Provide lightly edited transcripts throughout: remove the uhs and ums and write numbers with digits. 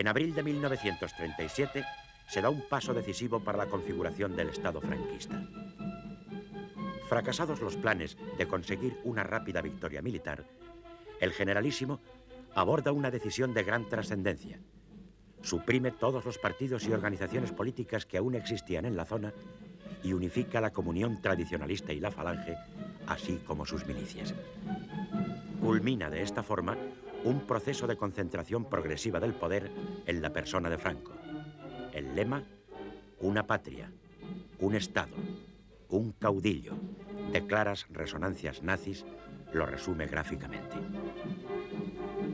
En abril de 1937 se da un paso decisivo para la configuración del Estado franquista. Fracasados los planes de conseguir una rápida victoria militar, el generalísimo aborda una decisión de gran trascendencia. Suprime todos los partidos y organizaciones políticas que aún existían en la zona y unifica la Comunión Tradicionalista y la Falange, así como sus milicias. Culmina de esta forma un proceso de concentración progresiva del poder en la persona de Franco. El lema: una patria, un Estado, un caudillo, de claras resonancias nazis, lo resume gráficamente.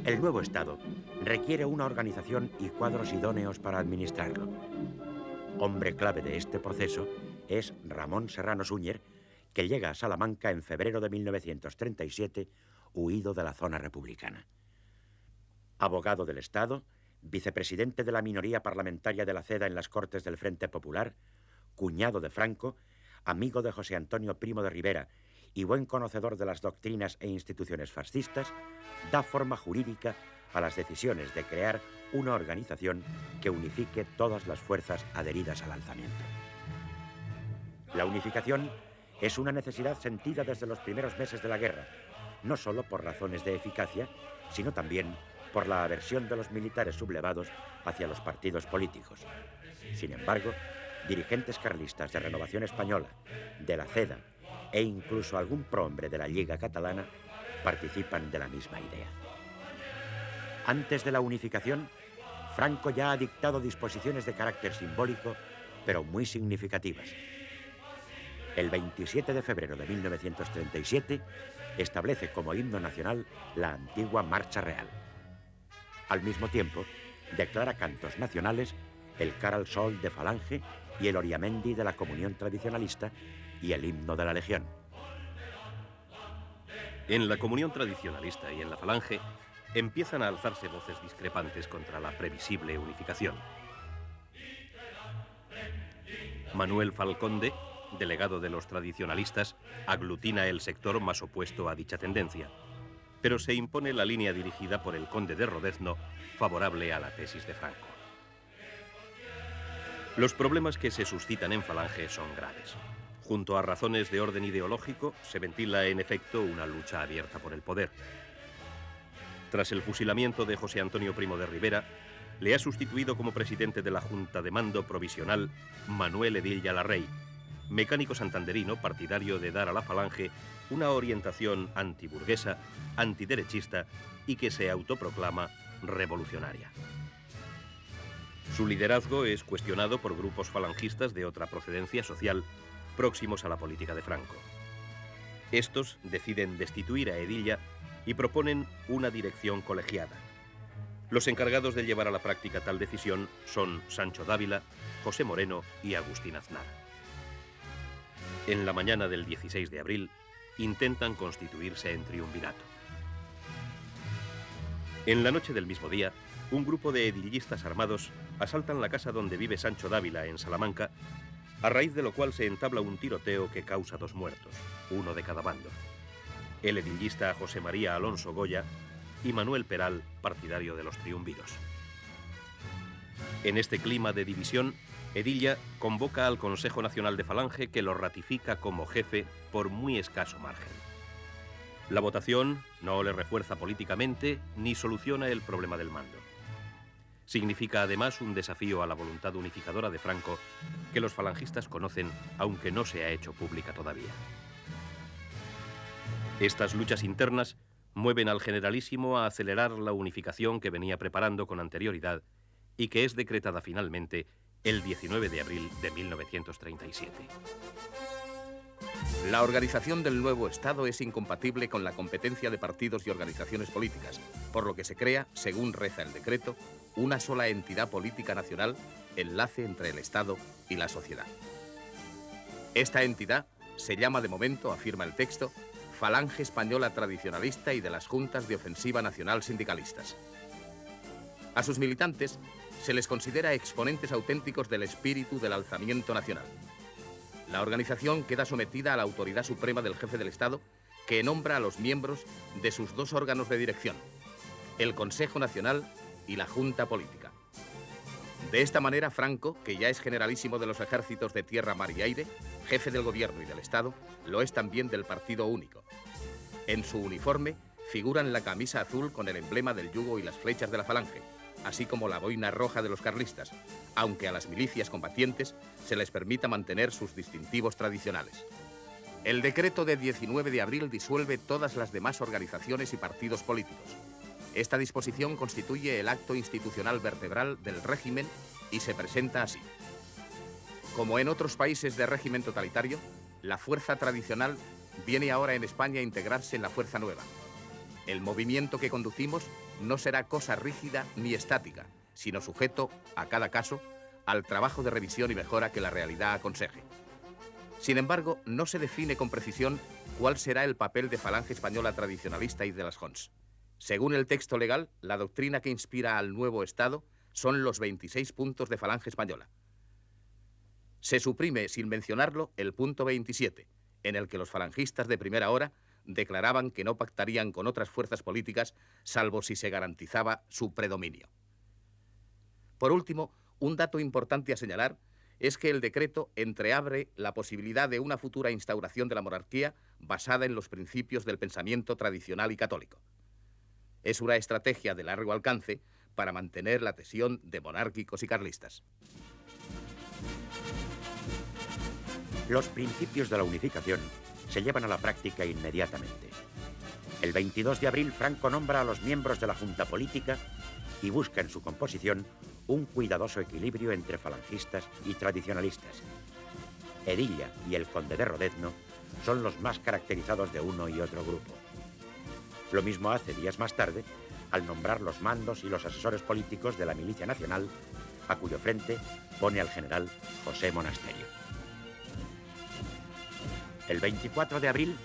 El nuevo Estado requiere una organización y cuadros idóneos para administrarlo. Hombre clave de este proceso es Ramón Serrano Súñer, que llega a Salamanca en febrero de 1937, huido de la zona republicana. Abogado del Estado, vicepresidente de la minoría parlamentaria de la CEDA en las Cortes del Frente Popular, cuñado de Franco, amigo de José Antonio Primo de Rivera y buen conocedor de las doctrinas e instituciones fascistas, da forma jurídica a las decisiones de crear una organización que unifique todas las fuerzas adheridas al alzamiento. La unificación es una necesidad sentida desde los primeros meses de la guerra, no solo por razones de eficacia, sino también por la aversión de los militares sublevados hacia los partidos políticos. Sin embargo, dirigentes carlistas de Renovación Española, de la CEDA e incluso algún prohombre de la Lliga Catalana participan de la misma idea. Antes de la unificación, Franco ya ha dictado disposiciones de carácter simbólico, pero muy significativas. El 27 de febrero de 1937 establece como himno nacional la antigua Marcha Real. Al mismo tiempo, declara cantos nacionales el Cara al Sol de Falange y el Oriamendi de la Comunión Tradicionalista y el himno de la Legión. En la Comunión Tradicionalista y en la Falange empiezan a alzarse voces discrepantes contra la previsible unificación. Manuel Falconde, delegado de los tradicionalistas, aglutina el sector más opuesto a dicha tendencia, pero se impone la línea dirigida por el conde de Rodezno, favorable a la tesis de Franco. Los problemas que se suscitan en Falange son graves. Junto a razones de orden ideológico, se ventila en efecto una lucha abierta por el poder. Tras el fusilamiento de José Antonio Primo de Rivera, le ha sustituido como presidente de la Junta de Mando Provisional Manuel Edilla Larrey, mecánico santanderino partidario de dar a la Falange una orientación antiburguesa, antiderechista y que se autoproclama revolucionaria. Su liderazgo es cuestionado por grupos falangistas de otra procedencia social próximos a la política de Franco. Estos deciden destituir a Edilla y proponen una dirección colegiada. Los encargados de llevar a la práctica tal decisión son Sancho Dávila, José Moreno y Agustín Aznar. En la mañana del 16 de abril, intentan constituirse en triunvirato. En la noche del mismo día, un grupo de edillistas armados asaltan la casa donde vive Sancho Dávila, en Salamanca, a raíz de lo cual se entabla un tiroteo que causa 2 muertos, uno de cada bando. El edillista José María Alonso Goya y Manuel Peral, partidario de los triunviros. En este clima de división, Edilla convoca al Consejo Nacional de Falange, que lo ratifica como jefe por muy escaso margen. La votación no le refuerza políticamente ni soluciona el problema del mando. Significa además un desafío a la voluntad unificadora de Franco, que los falangistas conocen, aunque no se ha hecho pública todavía. Estas luchas internas mueven al generalísimo a acelerar la unificación que venía preparando con anterioridad y que es decretada finalmente el 19 de abril de 1937. La organización del nuevo Estado es incompatible con la competencia de partidos y organizaciones políticas, por lo que se crea, según reza el decreto, una sola entidad política nacional, enlace entre el Estado y la sociedad. Esta entidad se llama de momento, afirma el texto, Falange Española Tradicionalista y de las Juntas de Ofensiva Nacional Sindicalistas. A sus militantes se les considera exponentes auténticos del espíritu del alzamiento nacional. La organización queda sometida a la autoridad suprema del jefe del Estado, que nombra a los miembros de sus 2 órganos de dirección, el Consejo Nacional y la Junta Política. De esta manera, Franco, que ya es generalísimo de los ejércitos de tierra, mar y aire, jefe del gobierno y del Estado, lo es también del Partido Único. En su uniforme figuran la camisa azul con el emblema del yugo y las flechas de la falange, así como la boina roja de los carlistas, aunque a las milicias combatientes se les permita mantener sus distintivos tradicionales. El decreto de 19 de abril disuelve todas las demás organizaciones y partidos políticos. Esta disposición constituye el acto institucional vertebral del régimen y se presenta así. Como en otros países de régimen totalitario, la fuerza tradicional viene ahora en España a integrarse en la fuerza nueva. El movimiento que conducimos no será cosa rígida ni estática, sino sujeto, a cada caso, al trabajo de revisión y mejora que la realidad aconseje. Sin embargo, no se define con precisión cuál será el papel de Falange Española tradicionalista y de las Jons. Según el texto legal, la doctrina que inspira al nuevo Estado son los 26 puntos de Falange Española. Se suprime, sin mencionarlo, el punto 27, en el que los falangistas de primera hora declaraban que no pactarían con otras fuerzas políticas salvo si se garantizaba su predominio. Por último, un dato importante a señalar es que el decreto entreabre la posibilidad de una futura instauración de la monarquía basada en los principios del pensamiento tradicional y católico. Es una estrategia de largo alcance para mantener la adhesión de monárquicos y carlistas. Los principios de la unificación se llevan a la práctica inmediatamente. El 22 de abril, Franco nombra a los miembros de la Junta Política y busca en su composición un cuidadoso equilibrio entre falangistas y tradicionalistas. Edilla y el conde de Rodezno son los más caracterizados de uno y otro grupo. Lo mismo hace días más tarde al nombrar los mandos y los asesores políticos de la Milicia Nacional, a cuyo frente pone al general José Monasterio. El 24 de abril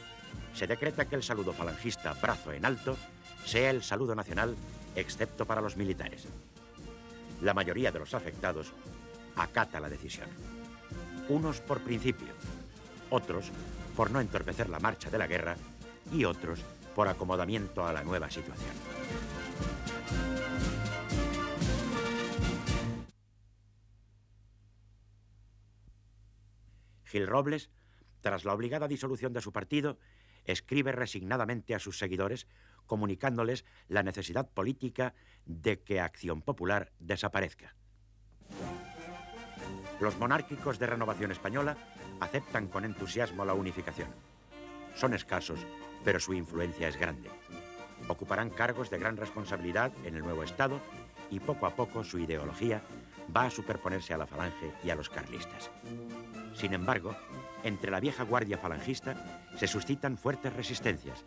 se decreta que el saludo falangista brazo en alto sea el saludo nacional, excepto para los militares. La mayoría de los afectados acata la decisión. Unos por principio, otros por no entorpecer la marcha de la guerra y otros por acomodamiento a la nueva situación. Gil Robles, tras la obligada disolución de su partido, escribe resignadamente a sus seguidores, comunicándoles la necesidad política de que Acción Popular desaparezca. Los monárquicos de Renovación Española aceptan con entusiasmo la unificación. Son escasos, pero su influencia es grande. Ocuparán cargos de gran responsabilidad en el nuevo Estado y poco a poco su ideología va a superponerse a la Falange y a los carlistas. Sin embargo, entre la vieja guardia falangista se suscitan fuertes resistencias.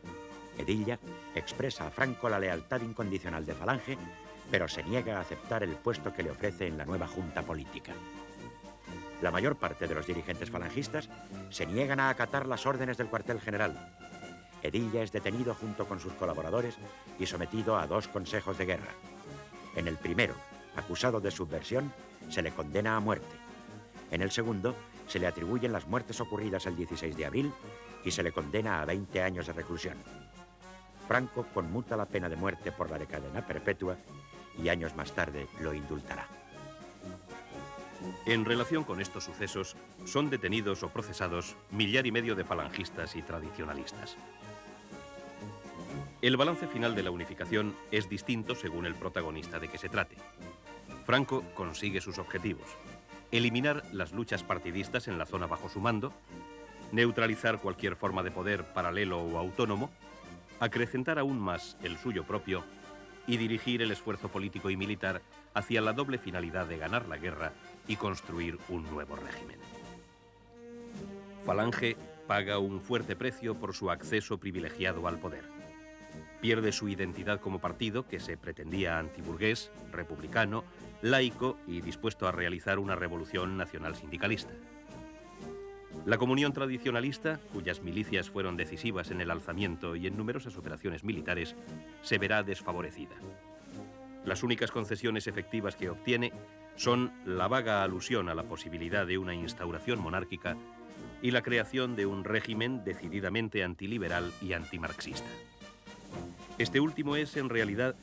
Edilla expresa a Franco la lealtad incondicional de Falange, pero se niega a aceptar el puesto que le ofrece en la nueva Junta Política. La mayor parte de los dirigentes falangistas se niegan a acatar las órdenes del cuartel general. Edilla es detenido junto con sus colaboradores y sometido a 2 consejos de guerra. En el primero, acusado de subversión, se le condena a muerte. En el segundo, se le atribuyen las muertes ocurridas el 16 de abril y se le condena a 20 años de reclusión. Franco conmuta la pena de muerte por la de cadena perpetua y años más tarde lo indultará. En relación con estos sucesos, son detenidos o procesados 1,5 millar de falangistas y tradicionalistas. El balance final de la unificación es distinto según el protagonista de que se trate. Franco consigue sus objetivos: eliminar las luchas partidistas en la zona bajo su mando, neutralizar cualquier forma de poder paralelo o autónomo, acrecentar aún más el suyo propio y dirigir el esfuerzo político y militar hacia la doble finalidad de ganar la guerra y construir un nuevo régimen. Falange paga un fuerte precio por su acceso privilegiado al poder. Pierde su identidad como partido, que se pretendía antiburgués, republicano, laico y dispuesto a realizar una revolución nacional sindicalista. La comunión tradicionalista, cuyas milicias fueron decisivas en el alzamiento y en numerosas operaciones militares, se verá desfavorecida. Las únicas concesiones efectivas que obtiene son la vaga alusión a la posibilidad de una instauración monárquica y la creación de un régimen decididamente antiliberal y antimarxista. Este último es, en realidad,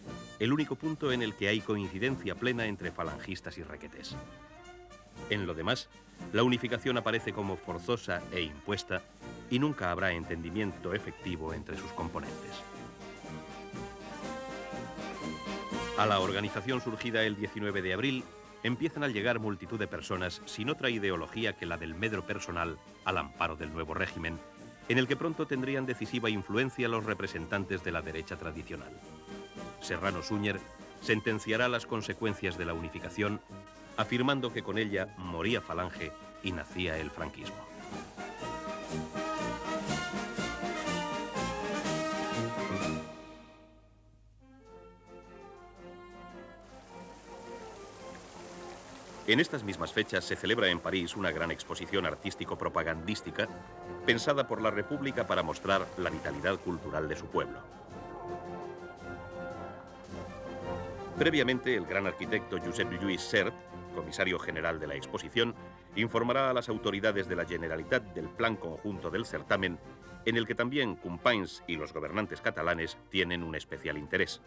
el único punto en el que hay coincidencia plena entre falangistas y requetés. En lo demás, la unificación aparece como forzosa e impuesta y nunca habrá entendimiento efectivo entre sus componentes. A la organización surgida el 19 de abril empiezan a llegar multitud de personas sin otra ideología que la del medro personal al amparo del nuevo régimen, en el que pronto tendrían decisiva influencia los representantes de la derecha tradicional. Serrano Súñer sentenciará las consecuencias de la unificación, afirmando que con ella moría Falange y nacía el franquismo. En estas mismas fechas se celebra en París una gran exposición artístico-propagandística pensada por la República para mostrar la vitalidad cultural de su pueblo. Previamente, el gran arquitecto Josep Lluís Sert, comisario general de la exposición, informará a las autoridades de la Generalitat del plan conjunto del certamen, en el que también Companys y los gobernantes catalanes tienen un especial interés.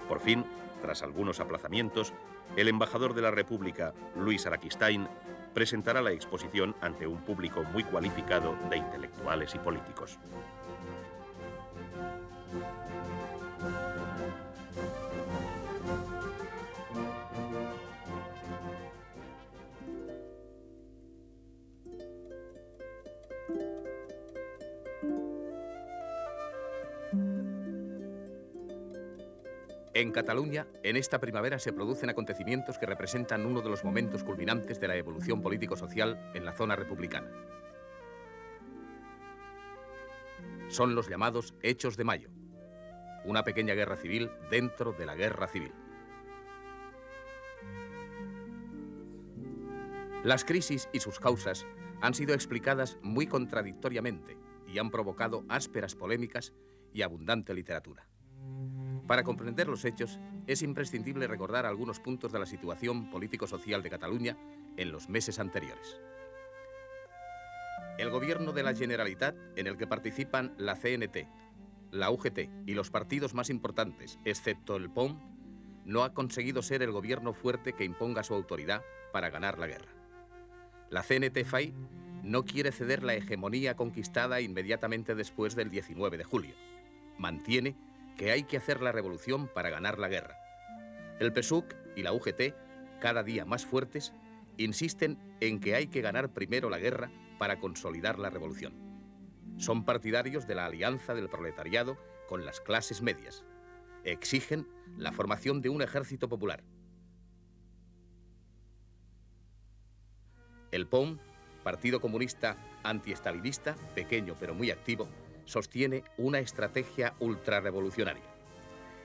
Por fin, tras algunos aplazamientos, el embajador de la República, Luis Araquistain, presentará la exposición ante un público muy cualificado de intelectuales y políticos. En Cataluña, en esta primavera se producen acontecimientos que representan uno de los momentos culminantes de la evolución político-social en la zona republicana. Son los llamados Hechos de Mayo, una pequeña guerra civil dentro de la guerra civil. Las crisis y sus causas han sido explicadas muy contradictoriamente y han provocado ásperas polémicas y abundante literatura. Para comprender los hechos, es imprescindible recordar algunos puntos de la situación político-social de Cataluña en los meses anteriores. El gobierno de la Generalitat, en el que participan la CNT, la UGT y los partidos más importantes, excepto el POM, no ha conseguido ser el gobierno fuerte que imponga su autoridad para ganar la guerra. La CNT-FAI no quiere ceder la hegemonía conquistada inmediatamente después del 19 de julio. Mantiene que hay que hacer la revolución para ganar la guerra. El PSUC y la UGT, cada día más fuertes, insisten en que hay que ganar primero la guerra para consolidar la revolución. Son partidarios de la alianza del proletariado con las clases medias. Exigen la formación de un ejército popular. El POM, Partido Comunista Antiestalinista, pequeño pero muy activo, sostiene una estrategia ultrarrevolucionaria.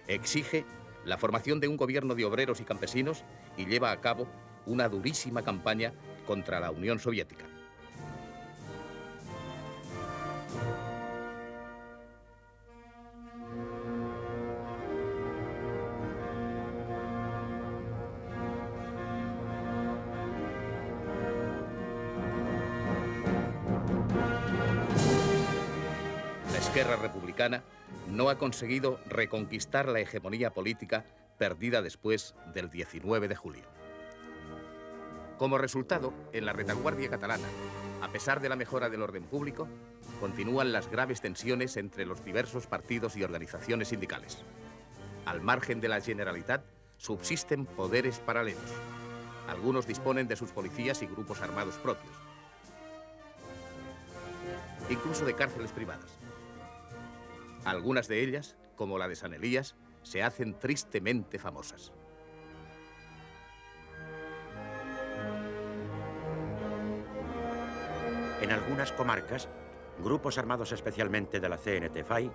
Exige la formación de un gobierno de obreros y campesinos y lleva a cabo una durísima campaña contra la Unión Soviética. La Esquerra Republicana no ha conseguido reconquistar la hegemonía política perdida después del 19 de julio. Como resultado, en la retaguardia catalana, a pesar de la mejora del orden público, continúan las graves tensiones entre los diversos partidos y organizaciones sindicales. Al margen de la Generalitat subsisten poderes paralelos. Algunos disponen de sus policías y grupos armados propios, incluso de cárceles privadas. Algunas de ellas, como la de San Elías, se hacen tristemente famosas. En algunas comarcas, grupos armados especialmente de la CNT-FAI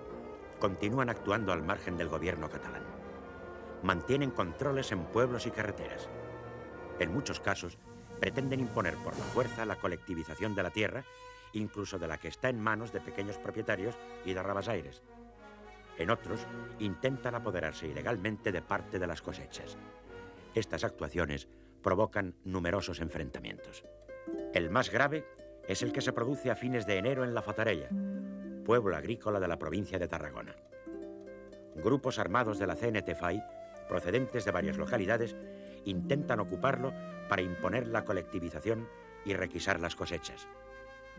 continúan actuando al margen del gobierno catalán. Mantienen controles en pueblos y carreteras. En muchos casos, pretenden imponer por la fuerza la colectivización de la tierra, incluso de la que está en manos de pequeños propietarios y de rabasaires. En otros, intentan apoderarse ilegalmente de parte de las cosechas. Estas actuaciones provocan numerosos enfrentamientos. El más grave es el que se produce a fines de enero en La Fatarella, pueblo agrícola de la provincia de Tarragona. Grupos armados de la CNT-FAI, procedentes de varias localidades, intentan ocuparlo para imponer la colectivización y requisar las cosechas.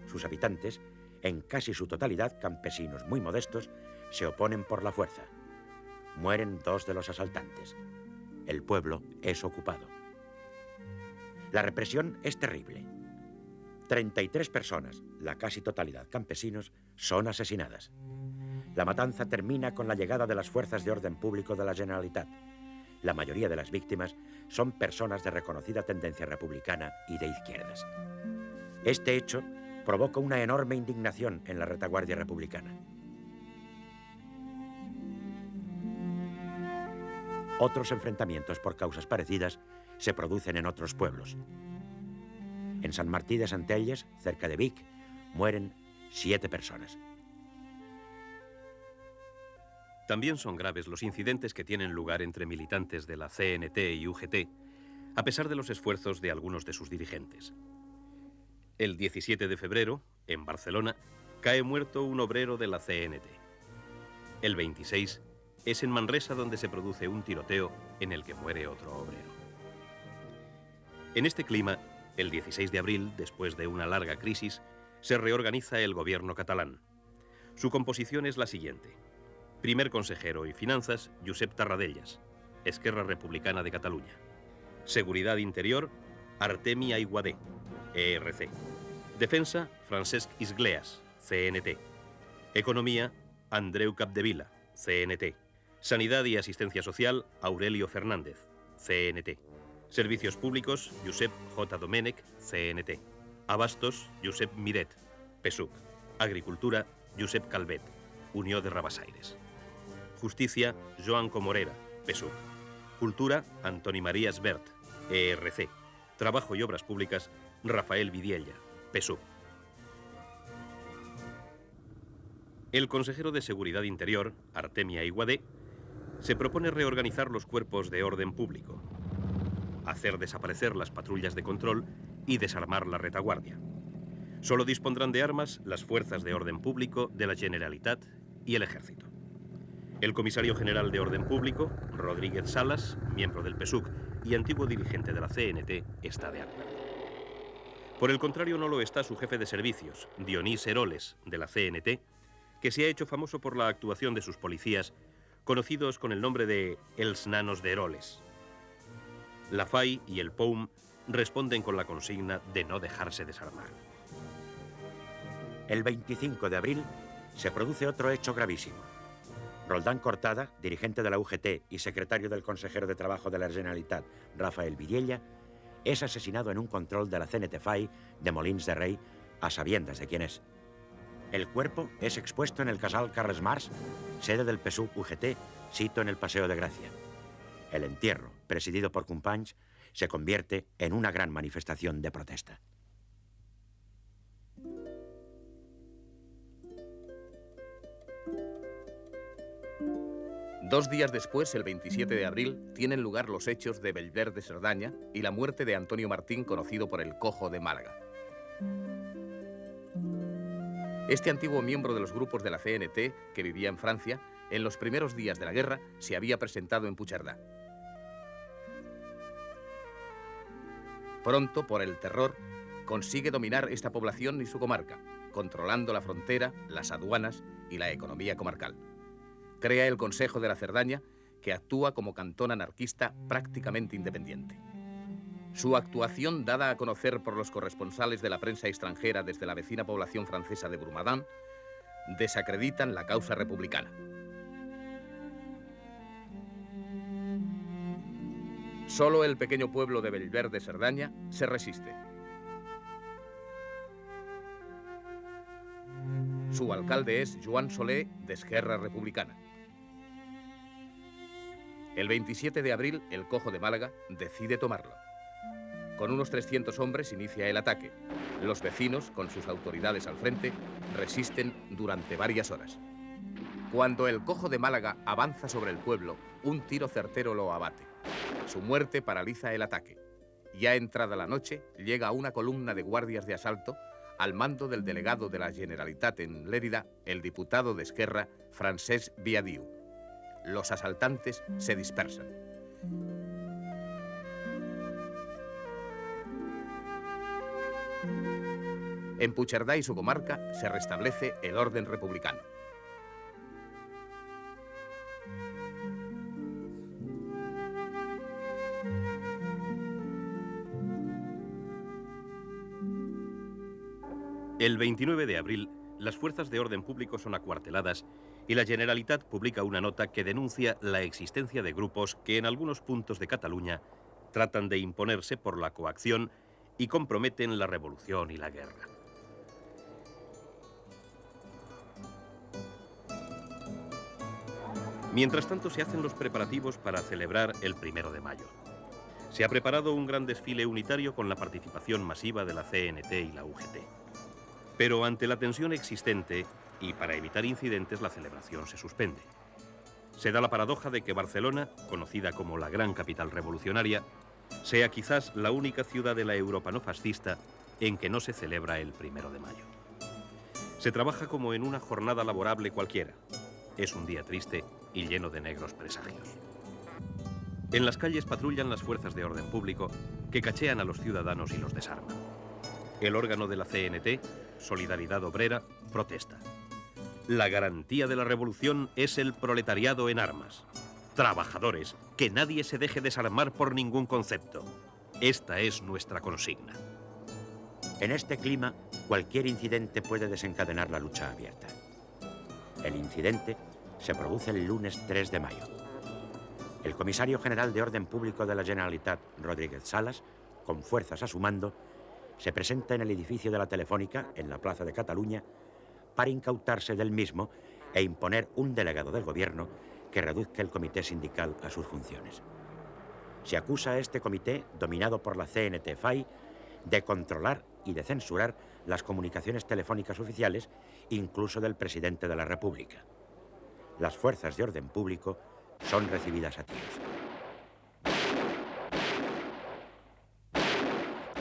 Sus habitantes, en casi su totalidad campesinos muy modestos, se oponen por la fuerza. Mueren 2 de los asaltantes. El pueblo es ocupado. La represión es terrible. 33 personas, la casi totalidad campesinos, son asesinadas. La matanza termina con la llegada de las fuerzas de orden público de la Generalitat. La mayoría de las víctimas son personas de reconocida tendencia republicana y de izquierdas. Este hecho provoca una enorme indignación en la retaguardia republicana. Otros enfrentamientos por causas parecidas se producen en otros pueblos. En Sant Martí de Centelles, cerca de Vic, mueren 7 personas. También son graves los incidentes que tienen lugar entre militantes de la CNT y UGT, a pesar de los esfuerzos de algunos de sus dirigentes. El 17 de febrero, en Barcelona, cae muerto un obrero de la CNT. El 26 es en Manresa donde se produce un tiroteo en el que muere otro obrero. En este clima, el 16 de abril, después de una larga crisis, se reorganiza el gobierno catalán. Su composición es la siguiente. Primer consejero y finanzas, Josep Tarradellas, Esquerra Republicana de Cataluña. Seguridad Interior, Artemi Aiguadé, ERC. Defensa, Francesc Isgleas, CNT. Economía, Andreu Capdevila, CNT. Sanidad y Asistencia Social, Aurelio Fernández, CNT. Servicios Públicos, Josep J. Domènech, CNT. Abastos, Josep Miret, PSUC. Agricultura, Josep Calvet, Unió de Rabassaires. Justicia, Joan Comorera, PSUC. Cultura, Antoni María Sbert, ERC. Trabajo y Obras Públicas, Rafael Vidiella, PSUC. El consejero de Seguridad Interior, Artemi Aiguadé, se propone reorganizar los cuerpos de orden público, hacer desaparecer las patrullas de control y desarmar la retaguardia. Solo dispondrán de armas las fuerzas de orden público de la Generalitat y el Ejército. El comisario general de Orden Público, Rodríguez Salas, miembro del PSUC y antiguo dirigente de la CNT, está de acuerdo. Por el contrario, no lo está su jefe de servicios, Dionís Eroles, de la CNT, que se ha hecho famoso por la actuación de sus policías, conocidos con el nombre de Els Nanos de Eroles. La FAI y el POUM responden con la consigna de no dejarse desarmar. El 25 de abril se produce otro hecho gravísimo. Roldán Cortada, dirigente de la UGT y secretario del consejero de Trabajo de la Generalitat, Rafael Vidiella, es asesinado en un control de la CNT-FAI de Molins de Rei, a sabiendas de quién es. El cuerpo es expuesto en el Casal Carles Marx, sede del PSUC UGT, sito en el Paseo de Gracia. El entierro, presidido por Companys, se convierte en una gran manifestación de protesta. Dos días después, el 27 de abril, tienen lugar los hechos de Bellver de Cerdaña y la muerte de Antonio Martín, conocido por el Cojo de Málaga. Este antiguo miembro de los grupos de la CNT, que vivía en Francia, en los primeros días de la guerra se había presentado en Puigcerdà. Pronto, por el terror, consigue dominar esta población y su comarca, controlando la frontera, las aduanas y la economía comarcal. Crea el Consejo de la Cerdaña, que actúa como cantón anarquista prácticamente independiente. Su actuación, dada a conocer por los corresponsales de la prensa extranjera desde la vecina población francesa de Brumadán, desacreditan la causa republicana. Solo el pequeño pueblo de Bellver de Cerdaña se resiste. Su alcalde es Joan Solé, de Esquerra Republicana. El 27 de abril, el Cojo de Málaga decide tomarlo. Con unos 300 hombres inicia el ataque. Los vecinos, con sus autoridades al frente, resisten durante varias horas. Cuando el Cojo de Málaga avanza sobre el pueblo, un tiro certero lo abate. Su muerte paraliza el ataque. Ya entrada la noche, llega una columna de guardias de asalto al mando del delegado de la Generalitat en Lérida, el diputado de Esquerra, Francesc Viadiu. Los asaltantes se dispersan. En Puigcerdá y su comarca se restablece el orden republicano. El 29 de abril, las fuerzas de orden público son acuarteladas y la Generalitat publica una nota que denuncia la existencia de grupos que en algunos puntos de Cataluña tratan de imponerse por la coacción y comprometen la revolución y la guerra. Mientras tanto, se hacen los preparativos para celebrar el 1 de mayo. Se ha preparado un gran desfile unitario con la participación masiva de la CNT y la UGT. Pero ante la tensión existente y para evitar incidentes, la celebración se suspende. Se da la paradoja de que Barcelona, conocida como la gran capital revolucionaria, sea quizás la única ciudad de la Europa no fascista en que no se celebra el 1 de mayo. Se trabaja como en una jornada laborable cualquiera. Es un día triste y lleno de negros presagios. En las calles patrullan las fuerzas de orden público que cachean a los ciudadanos y los desarman. El órgano de la CNT, Solidaridad Obrera, protesta. La garantía de la revolución es el proletariado en armas. Trabajadores, que nadie se deje desarmar por ningún concepto. Esta es nuestra consigna. En este clima, cualquier incidente puede desencadenar la lucha abierta. El incidente se produce el lunes 3 de mayo. El comisario general de Orden Público de la Generalitat, Rodríguez Salas, con fuerzas a su mando, se presenta en el edificio de la Telefónica, en la Plaza de Cataluña, para incautarse del mismo e imponer un delegado del gobierno que reduzca el comité sindical a sus funciones. Se acusa a este comité, dominado por la CNT-FAI, de controlar y de censurar las comunicaciones telefónicas oficiales, incluso del presidente de la República. Las fuerzas de orden público son recibidas a tiros.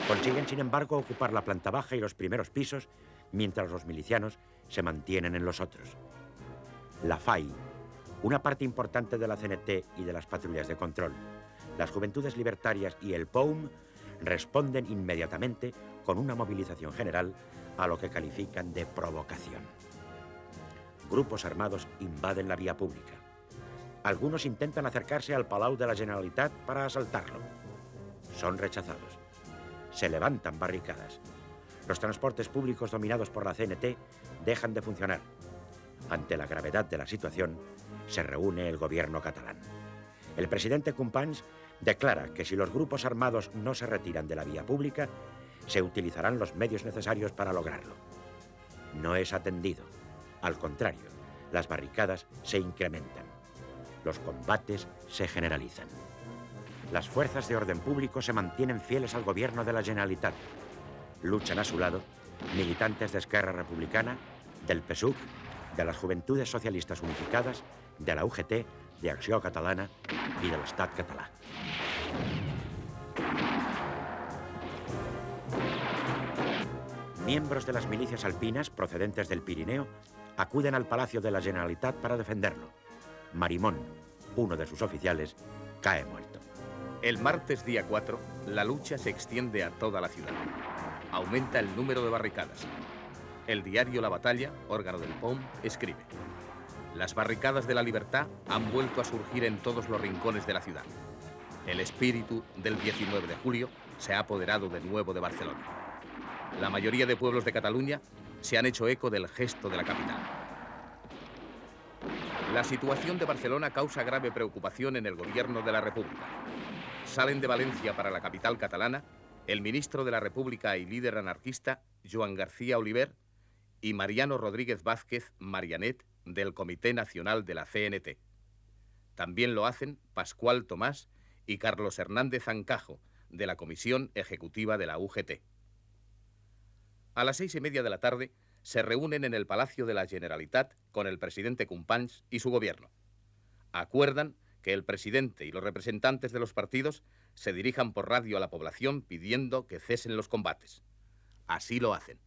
Consiguen, sin embargo, ocupar la planta baja y los primeros pisos, mientras los milicianos se mantienen en los otros. La FAI, una parte importante de la CNT y de las patrullas de control, las Juventudes Libertarias y el POUM responden inmediatamente con una movilización general a lo que califican de provocación. Grupos armados invaden la vía pública. Algunos intentan acercarse al Palau de la Generalitat para asaltarlo. Son rechazados. Se levantan barricadas. Los transportes públicos dominados por la CNT dejan de funcionar. Ante la gravedad de la situación, se reúne el gobierno catalán. El presidente Companys declara que si los grupos armados no se retiran de la vía pública, se utilizarán los medios necesarios para lograrlo. No es atendido. Al contrario, las barricadas se incrementan. Los combates se generalizan. Las fuerzas de orden público se mantienen fieles al gobierno de la Generalitat. Luchan a su lado militantes de Esquerra Republicana, del PSUC, de las Juventudes Socialistas Unificadas, de la UGT, de Acció Catalana y del Estat català. Miembros de las milicias alpinas procedentes del Pirineo acuden al Palacio de la Generalitat para defenderlo. Marimón, uno de sus oficiales, cae muerto. El martes día 4, la lucha se extiende a toda la ciudad. Aumenta el número de barricadas. El diario La Batalla, órgano del POUM, escribe: las barricadas de la libertad han vuelto a surgir en todos los rincones de la ciudad. El espíritu del 19 de julio se ha apoderado de nuevo de Barcelona. La mayoría de pueblos de Cataluña se han hecho eco del gesto de la capital. La situación de Barcelona causa grave preocupación en el gobierno de la República. Salen de Valencia para la capital catalana el ministro de la República y líder anarquista Joan García Oliver y Mariano Rodríguez Vázquez Marianet del Comité Nacional de la CNT. También lo hacen Pascual Tomás y Carlos Hernández Ancajo de la Comisión Ejecutiva de la UGT. A las 6:30 de la tarde se reúnen en el Palacio de la Generalitat con el presidente Companys y su gobierno. Acuerdan que el presidente y los representantes de los partidos se dirijan por radio a la población pidiendo que cesen los combates. Así lo hacen.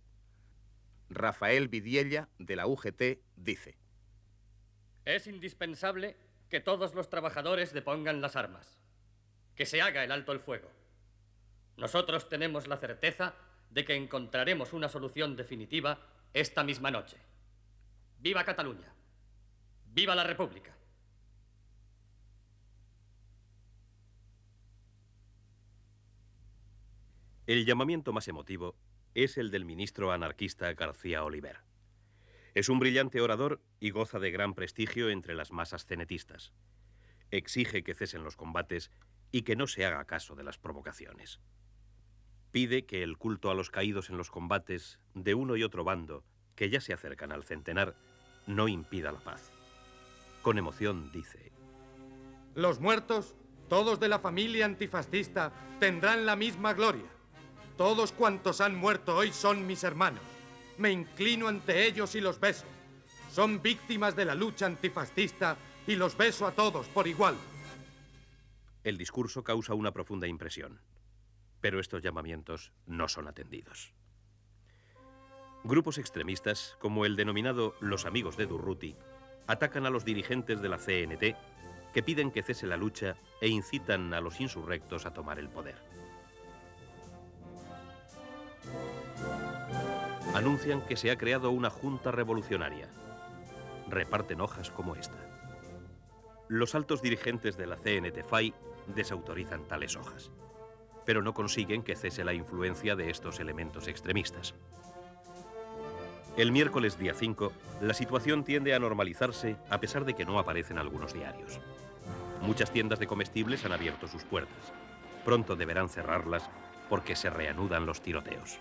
Rafael Vidiella, de la UGT, dice: Es indispensable que todos los trabajadores depongan las armas, que se haga el alto el fuego. Nosotros tenemos la certeza de que encontraremos una solución definitiva esta misma noche. ¡Viva Cataluña! ¡Viva la República! El llamamiento más emotivo es el del ministro anarquista García Oliver. Es un brillante orador y goza de gran prestigio entre las masas cenetistas. Exige que cesen los combates y que no se haga caso de las provocaciones. Pide que el culto a los caídos en los combates de uno y otro bando, que ya se acercan al centenar, no impida la paz. Con emoción dice: Los muertos, todos de la familia antifascista, tendrán la misma gloria. Todos cuantos han muerto hoy son mis hermanos. Me inclino ante ellos y los beso. Son víctimas de la lucha antifascista y los beso a todos por igual. El discurso causa una profunda impresión, pero estos llamamientos no son atendidos. Grupos extremistas, como el denominado Los Amigos de Durruti, atacan a los dirigentes de la CNT, que piden que cese la lucha e incitan a los insurrectos a tomar el poder. Anuncian que se ha creado una junta revolucionaria. Reparten hojas como esta. Los altos dirigentes de la CNT-FAI desautorizan tales hojas, pero no consiguen que cese la influencia de estos elementos extremistas. El miércoles día 5, la situación tiende a normalizarse a pesar de que no aparecen algunos diarios. Muchas tiendas de comestibles han abierto sus puertas. Pronto deberán cerrarlas porque se reanudan los tiroteos.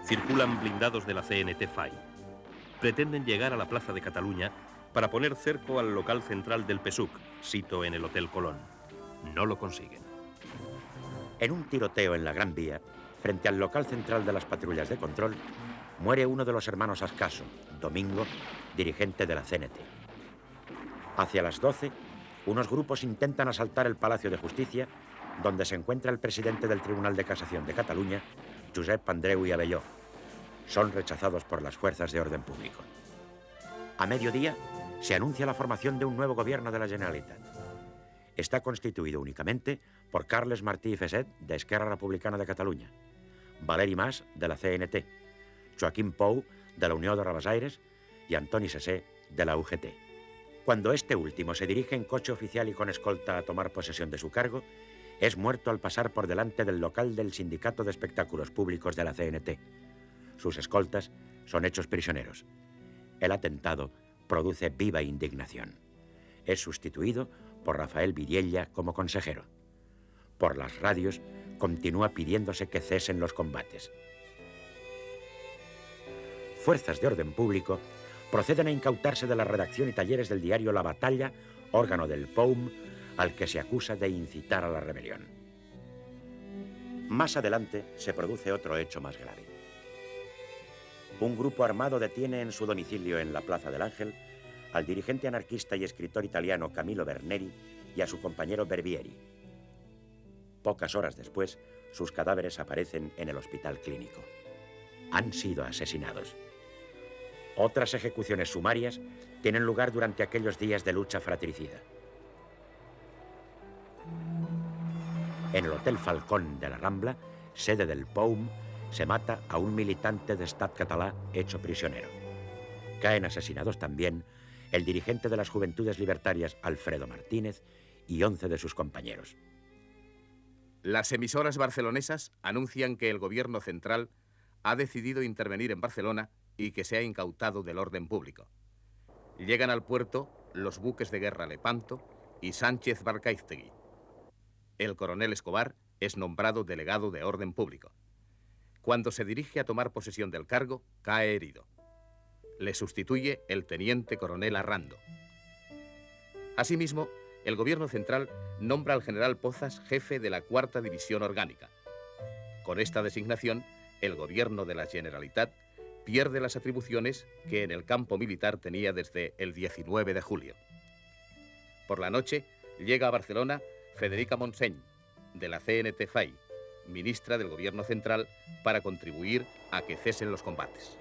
Circulan blindados de la CNT-FAI. Pretenden llegar a la Plaza de Cataluña para poner cerco al local central del PSUC, sito en el Hotel Colón. No lo consiguen. En un tiroteo en la Gran Vía, frente al local central de las patrullas de control, muere uno de los hermanos Ascaso, Domingo, dirigente de la CNT. Hacia las 12, unos grupos intentan asaltar el Palacio de Justicia, donde se encuentra el presidente del Tribunal de Casación de Cataluña, Josep Andreu i Abelló. Son rechazados por las fuerzas de orden público. A mediodía, se anuncia la formación de un nuevo gobierno de la Generalitat. Está constituido únicamente por Carles Martí i Fesset, de Esquerra Republicana de Cataluña, Valeri Mas, de la CNT, Joaquim Pou, de la Unió de Rabassaires, y Antoni Sesé, de la UGT. Cuando este último se dirige en coche oficial y con escolta a tomar posesión de su cargo, es muerto al pasar por delante del local del Sindicato de Espectáculos Públicos de la CNT. Sus escoltas son hechos prisioneros. El atentado produce viva indignación. Es sustituido por Rafael Vidiella como consejero. Por las radios continúa pidiéndose que cesen los combates. Fuerzas de orden público proceden a incautarse de la redacción y talleres del diario La Batalla, órgano del POUM, al que se acusa de incitar a la rebelión. Más adelante se produce otro hecho más grave. Un grupo armado detiene en su domicilio en la Plaza del Ángel al dirigente anarquista y escritor italiano Camillo Berneri y a su compañero Berbieri. Pocas horas después, sus cadáveres aparecen en el hospital clínico. Han sido asesinados. Otras ejecuciones sumarias tienen lugar durante aquellos días de lucha fratricida. En el Hotel Falcón de la Rambla, sede del POUM, se mata a un militante de Estat Català hecho prisionero. Caen asesinados también el dirigente de las Juventudes Libertarias, Alfredo Martínez, y 11 de sus compañeros. Las emisoras barcelonesas anuncian que el gobierno central ha decidido intervenir en Barcelona y que se ha incautado del orden público. Llegan al puerto los buques de guerra Lepanto y Sánchez Barcaiztegui. El coronel Escobar es nombrado delegado de orden público. Cuando se dirige a tomar posesión del cargo, cae herido. Le sustituye el teniente coronel Arrando. Asimismo, el gobierno central nombra al general Pozas jefe de la 4ª División Orgánica. Con esta designación, el gobierno de la Generalitat pierde las atribuciones que en el campo militar tenía desde el 19 de julio. Por la noche, llega a Barcelona Federica Montseny, de la CNT-FAI, ministra del Gobierno Central, para contribuir a que cesen los combates.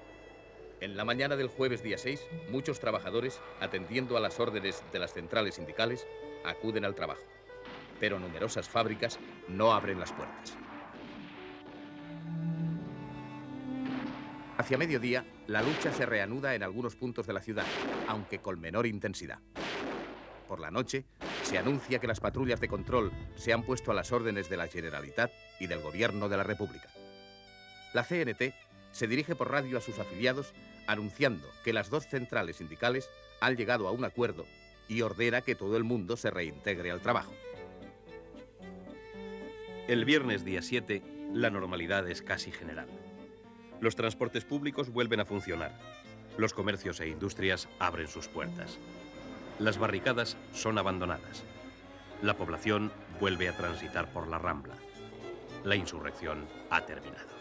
En la mañana del jueves día 6, muchos trabajadores, atendiendo a las órdenes de las centrales sindicales, acuden al trabajo. Pero numerosas fábricas no abren las puertas. Hacia mediodía, la lucha se reanuda en algunos puntos de la ciudad, aunque con menor intensidad. Por la noche, se anuncia que las patrullas de control se han puesto a las órdenes de la Generalitat y del Gobierno de la República. La CNT se dirige por radio a sus afiliados anunciando que las dos centrales sindicales han llegado a un acuerdo y ordena que todo el mundo se reintegre al trabajo. El viernes día 7, la normalidad es casi general. Los transportes públicos vuelven a funcionar. Los comercios e industrias abren sus puertas. Las barricadas son abandonadas. La población vuelve a transitar por la Rambla. La insurrección ha terminado.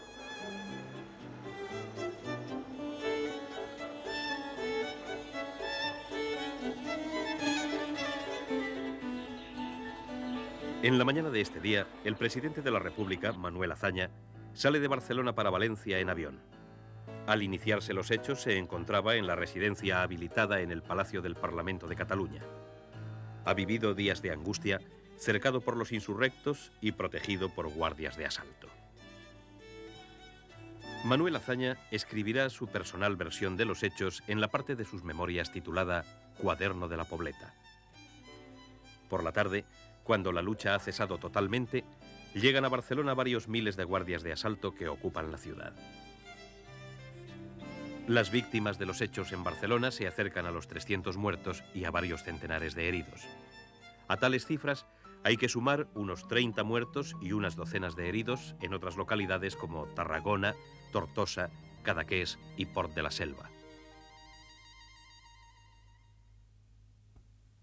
En la mañana de este día, el presidente de la República, Manuel Azaña, sale de Barcelona para Valencia en avión. Al iniciarse los hechos, se encontraba en la residencia habilitada en el Palacio del Parlamento de Cataluña. Ha vivido días de angustia, cercado por los insurrectos y protegido por guardias de asalto. Manuel Azaña escribirá su personal versión de los hechos en la parte de sus memorias titulada Cuaderno de la Pobleta. Por la tarde, cuando la lucha ha cesado totalmente, llegan a Barcelona varios miles de guardias de asalto que ocupan la ciudad. Las víctimas de los hechos en Barcelona se acercan a los 300 muertos y a varios centenares de heridos. A tales cifras hay que sumar unos 30 muertos y unas docenas de heridos en otras localidades como Tarragona, Tortosa, Cadaqués y Port de la Selva.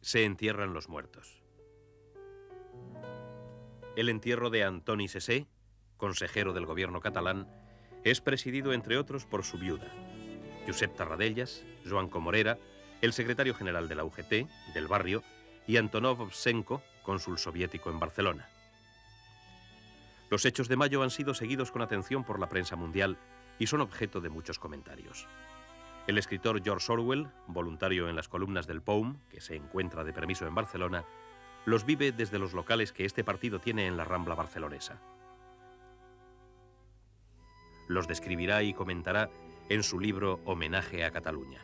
Se entierran los muertos. El entierro de Antoni Sesé, consejero del gobierno catalán, es presidido, entre otros, por su viuda, Josep Tarradellas, Joan Comorera, el secretario general de la UGT, del barrio, y Antonov Ovsenko, cónsul soviético en Barcelona. Los hechos de mayo han sido seguidos con atención por la prensa mundial y son objeto de muchos comentarios. El escritor George Orwell, voluntario en las columnas del POUM, que se encuentra de permiso en Barcelona, los vive desde los locales que este partido tiene en la Rambla barcelonesa. Los describirá y comentará en su libro Homenaje a Cataluña.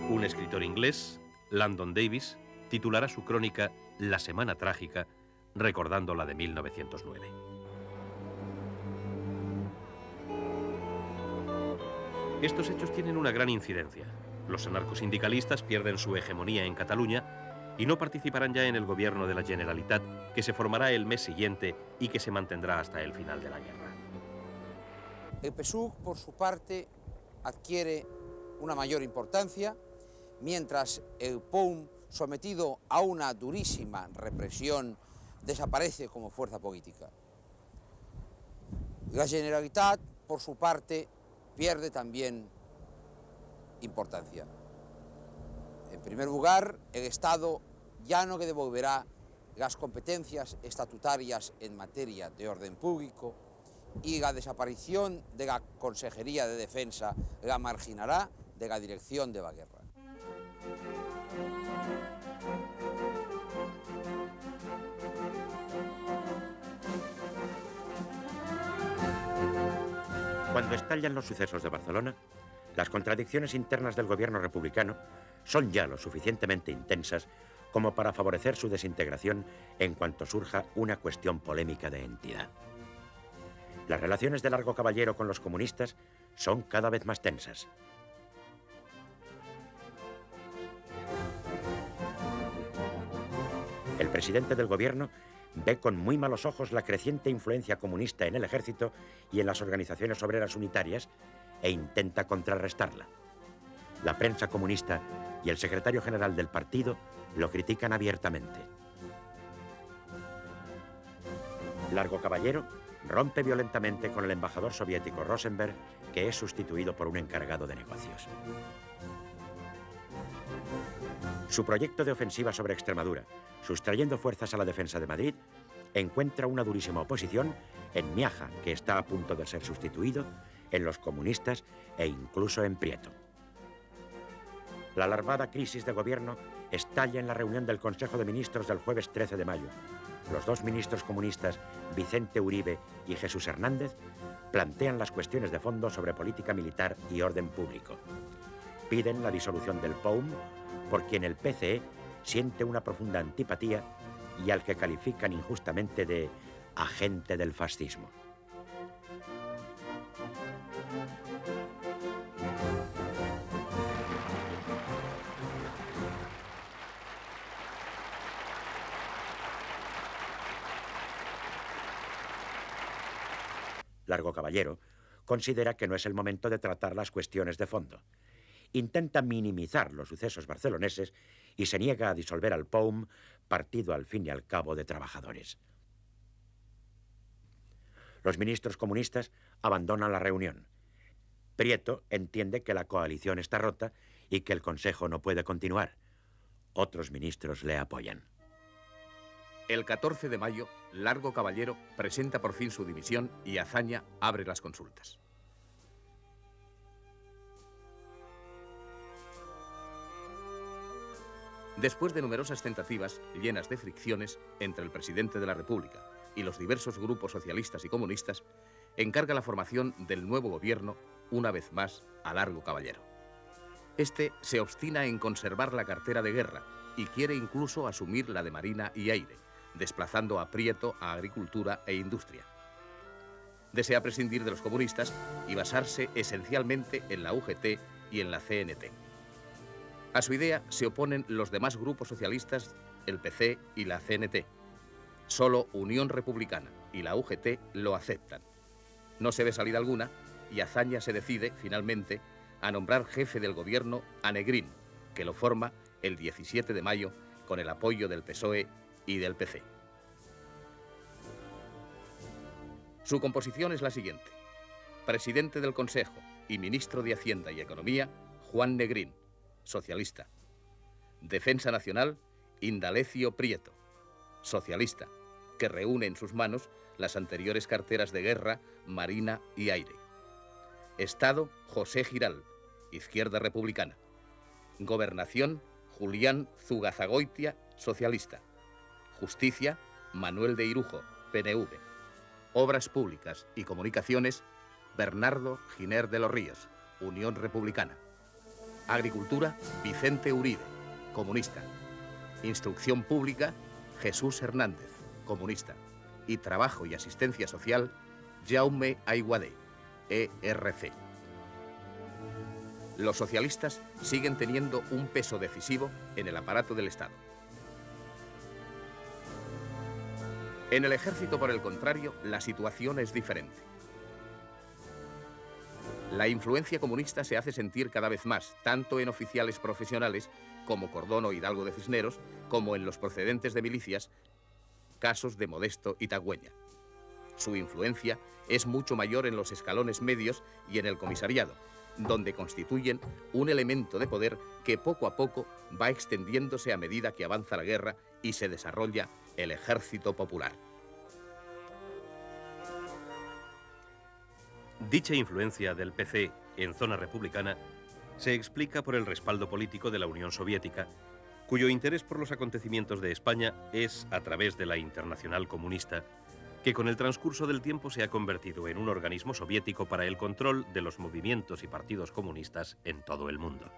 Un escritor inglés, Landon Davis, titulará su crónica La Semana Trágica, recordando la de 1909. Estos hechos tienen una gran incidencia. Los anarcosindicalistas pierden su hegemonía en Cataluña y no participarán ya en el gobierno de la Generalitat, que se formará el mes siguiente y que se mantendrá hasta el final de la guerra. El PSUV, por su parte, adquiere una mayor importancia, mientras el POUM, sometido a una durísima represión, desaparece como fuerza política. La Generalitat, por su parte, pierde también importancia. En primer lugar, el Estado ya no le devolverá las competencias estatutarias en materia de orden público y la desaparición de la Consejería de Defensa la marginará de la dirección de la guerra. Cuando estallan los sucesos de Barcelona, las contradicciones internas del gobierno republicano son ya lo suficientemente intensas como para favorecer su desintegración en cuanto surja una cuestión polémica de entidad. Las relaciones de Largo Caballero con los comunistas son cada vez más tensas. El presidente del gobierno ve con muy malos ojos la creciente influencia comunista en el ejército y en las organizaciones obreras unitarias e intenta contrarrestarla. La prensa comunista y el secretario general del partido lo critican abiertamente. Largo Caballero rompe violentamente con el embajador soviético Rosenberg, que es sustituido por un encargado de negocios. Su proyecto de ofensiva sobre Extremadura, sustrayendo fuerzas a la defensa de Madrid, encuentra una durísima oposición en Miaja, que está a punto de ser sustituido, en los comunistas e incluso en Prieto. La alarmada crisis de gobierno estalla en la reunión del Consejo de Ministros del jueves 13 de mayo. Los dos ministros comunistas, Vicente Uribe y Jesús Hernández, plantean las cuestiones de fondo sobre política militar y orden público. Piden la disolución del POUM, por quien el PCE siente una profunda antipatía y al que califican injustamente de agente del fascismo. Largo Caballero considera que no es el momento de tratar las cuestiones de fondo. Intenta minimizar los sucesos barceloneses y se niega a disolver al POUM, partido al fin y al cabo de trabajadores. Los ministros comunistas abandonan la reunión. Prieto entiende que la coalición está rota y que el Consejo no puede continuar. Otros ministros le apoyan. El 14 de mayo, Largo Caballero presenta por fin su dimisión y Azaña abre las consultas. Después de numerosas tentativas llenas de fricciones entre el presidente de la República y los diversos grupos socialistas y comunistas, encarga la formación del nuevo gobierno, una vez más, a Largo Caballero. Este se obstina en conservar la cartera de guerra y quiere incluso asumir la de Marina y Aire, desplazando a Prieto a Agricultura e Industria. Desea prescindir de los comunistas y basarse esencialmente en la UGT y en la CNT. A su idea se oponen los demás grupos socialistas, el PC y la CNT. Solo Unión Republicana y la UGT lo aceptan. No se ve salida alguna y Azaña se decide, finalmente, a nombrar jefe del gobierno a Negrín, que lo forma el 17 de mayo con el apoyo del PSOE y del PC. Su composición es la siguiente. Presidente del Consejo y ministro de Hacienda y Economía, Juan Negrín, socialista. Defensa Nacional, Indalecio Prieto, socialista, que reúne en sus manos las anteriores carteras de guerra, Marina y Aire. Estado, José Giral, Izquierda Republicana. Gobernación, Julián Zugazagoitia, socialista. Justicia, Manuel de Irujo, PNV. Obras Públicas y Comunicaciones, Bernardo Giner de los Ríos, Unión Republicana. Agricultura, Vicente Uribe, comunista. Instrucción Pública, Jesús Hernández, comunista. Y Trabajo y Asistencia Social, Jaume Aiguadé, ERC. Los socialistas siguen teniendo un peso decisivo en el aparato del Estado. En el ejército, por el contrario, la situación es diferente. La influencia comunista se hace sentir cada vez más, tanto en oficiales profesionales, como Cordón o Hidalgo de Cisneros, como en los procedentes de milicias, casos de Modesto y Tagüeña. Su influencia es mucho mayor en los escalones medios y en el comisariado, donde constituyen un elemento de poder que poco a poco va extendiéndose a medida que avanza la guerra y se desarrolla el ejército popular. Dicha influencia del PC en zona republicana se explica por el respaldo político de la Unión Soviética, cuyo interés por los acontecimientos de España es a través de la Internacional Comunista, que con el transcurso del tiempo se ha convertido en un organismo soviético para el control de los movimientos y partidos comunistas en todo el mundo.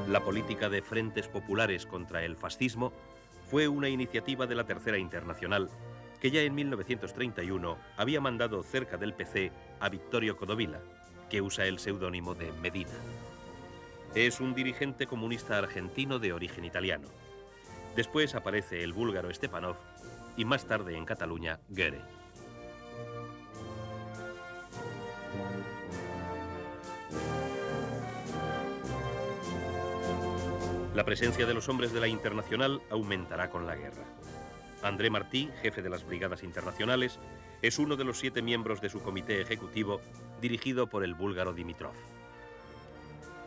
La política de frentes populares contra el fascismo fue una iniciativa de la Tercera Internacional que ya en 1931 había mandado cerca del PC a Vittorio Codovilla, que usa el seudónimo de Medina. Es un dirigente comunista argentino de origen italiano. Después aparece el búlgaro Stepanov y más tarde en Cataluña, Göre. La presencia de los hombres de la Internacional aumentará con la guerra. André Martí, jefe de las Brigadas Internacionales, es uno de los 7 miembros de su comité ejecutivo dirigido por el búlgaro Dimitrov.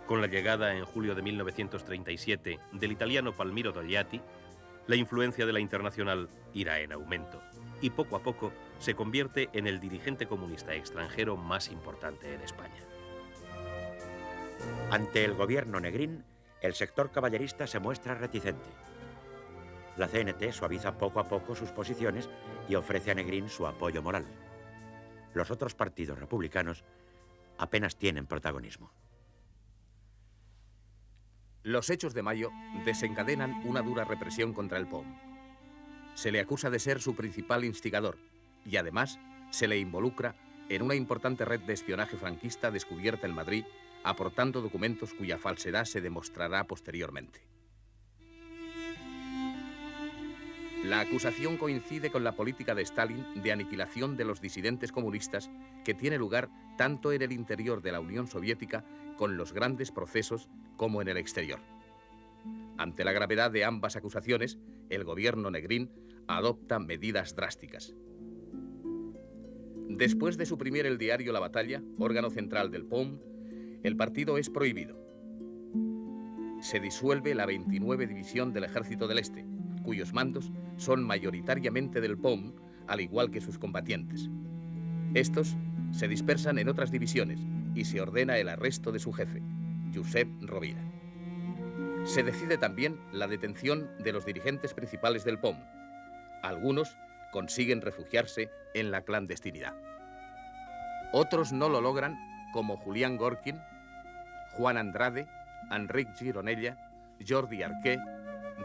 Con la llegada en julio de 1937 del italiano Palmiro Togliatti, la influencia de la Internacional irá en aumento y poco a poco se convierte en el dirigente comunista extranjero más importante en España. Ante el gobierno Negrín, el sector caballerista se muestra reticente. La CNT suaviza poco a poco sus posiciones y ofrece a Negrín su apoyo moral. Los otros partidos republicanos apenas tienen protagonismo. Los hechos de mayo desencadenan una dura represión contra el POUM. Se le acusa de ser su principal instigador y además se le involucra en una importante red de espionaje franquista descubierta en Madrid, aportando documentos cuya falsedad se demostrará posteriormente. La acusación coincide con la política de Stalin de aniquilación de los disidentes comunistas que tiene lugar tanto en el interior de la Unión Soviética con los grandes procesos como en el exterior. Ante la gravedad de ambas acusaciones, el gobierno Negrín adopta medidas drásticas. Después de suprimir el diario La Batalla, órgano central del POUM, el partido es prohibido. Se disuelve la 29 División del Ejército del Este, cuyos mandos son mayoritariamente del POUM, al igual que sus combatientes. Estos se dispersan en otras divisiones y se ordena el arresto de su jefe, Josep Rovira. Se decide también la detención de los dirigentes principales del POUM. Algunos consiguen refugiarse en la clandestinidad. Otros no lo logran, como Julián Gorkin, Juan Andrade, Enric Gironella, Jordi Arqué,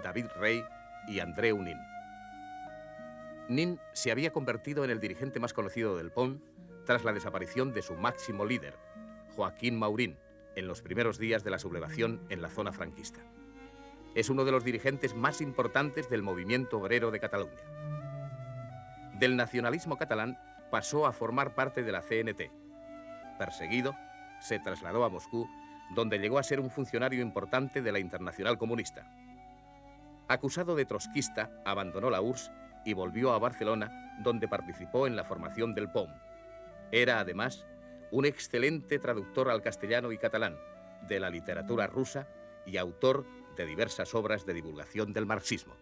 David Rey y Andreu Nin. Nin se había convertido en el dirigente más conocido del POUM tras la desaparición de su máximo líder, Joaquín Maurín, en los primeros días de la sublevación en la zona franquista. Es uno de los dirigentes más importantes del movimiento obrero de Cataluña. Del nacionalismo catalán pasó a formar parte de la CNT. Perseguido, se trasladó a Moscú, donde llegó a ser un funcionario importante de la Internacional Comunista. Acusado de trotskista, abandonó la URSS y volvió a Barcelona, donde participó en la formación del POUM. Era, además, un excelente traductor al castellano y catalán, de la literatura rusa y autor de diversas obras de divulgación del marxismo.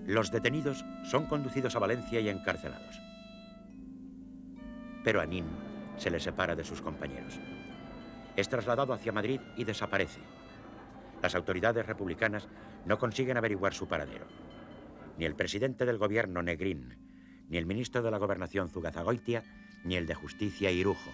Los detenidos son conducidos a Valencia y encarcelados. Pero a Nin se le separa de sus compañeros. Es trasladado hacia Madrid y desaparece. Las autoridades republicanas no consiguen averiguar su paradero. Ni el presidente del gobierno Negrín, ni el ministro de la Gobernación Zugazagoitia, ni el de Justicia Irujo.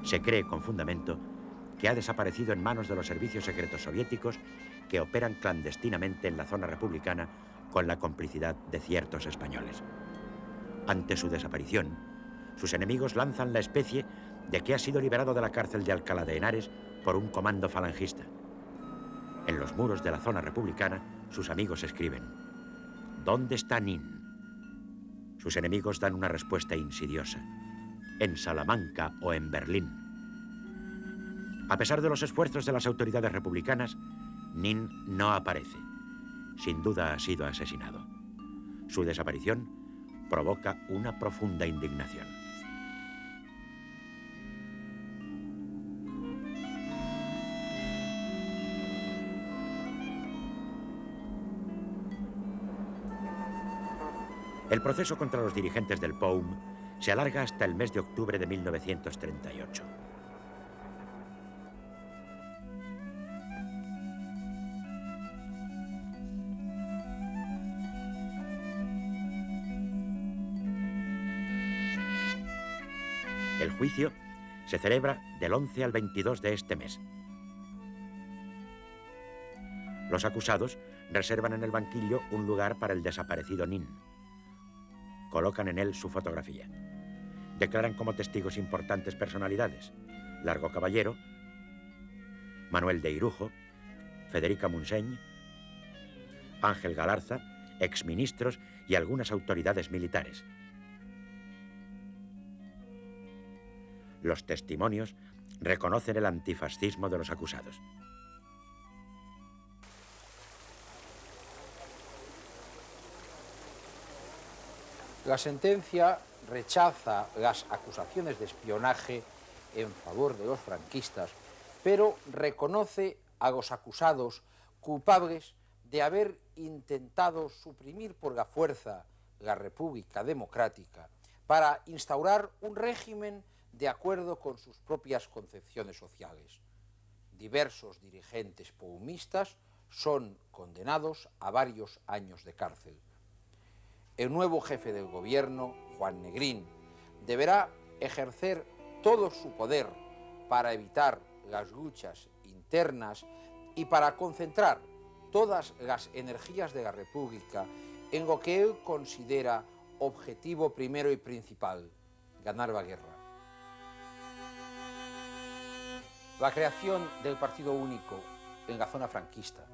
Se cree con fundamento que ha desaparecido en manos de los servicios secretos soviéticos que operan clandestinamente en la zona republicana con la complicidad de ciertos españoles. Ante su desaparición, sus enemigos lanzan la especie de que ha sido liberado de la cárcel de Alcalá de Henares por un comando falangista. En los muros de la zona republicana, sus amigos escriben: ¿Dónde está Nin? Sus enemigos dan una respuesta insidiosa: en Salamanca o en Berlín. A pesar de los esfuerzos de las autoridades republicanas, Nin no aparece. Sin duda ha sido asesinado. Su desaparición provoca una profunda indignación. El proceso contra los dirigentes del POUM se alarga hasta el mes de octubre de 1938. El juicio se celebra del 11 al 22 de este mes. Los acusados reservan en el banquillo un lugar para el desaparecido Nin. Colocan en él su fotografía. Declaran como testigos importantes personalidades: Largo Caballero, Manuel de Irujo, Federica Montseny, Ángel Galarza, exministros y algunas autoridades militares. Los testimonios reconocen el antifascismo de los acusados. La sentencia rechaza las acusaciones de espionaje en favor de los franquistas, pero reconoce a los acusados culpables de haber intentado suprimir por la fuerza la República Democrática para instaurar un régimen de acuerdo con sus propias concepciones sociales. Diversos dirigentes paumistas son condenados a varios años de cárcel. El nuevo jefe del gobierno, Juan Negrín, deberá ejercer todo su poder para evitar las luchas internas y para concentrar todas las energías de la República en lo que él considera objetivo primero y principal: ganar la guerra. La creación del Partido Único en la zona franquista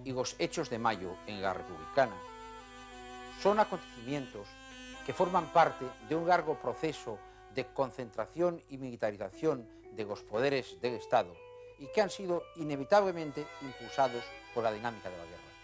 y los hechos de mayo en la republicana son acontecimientos que forman parte de un largo proceso de concentración y militarización de los poderes del Estado y que han sido inevitablemente impulsados por la dinámica de la guerra.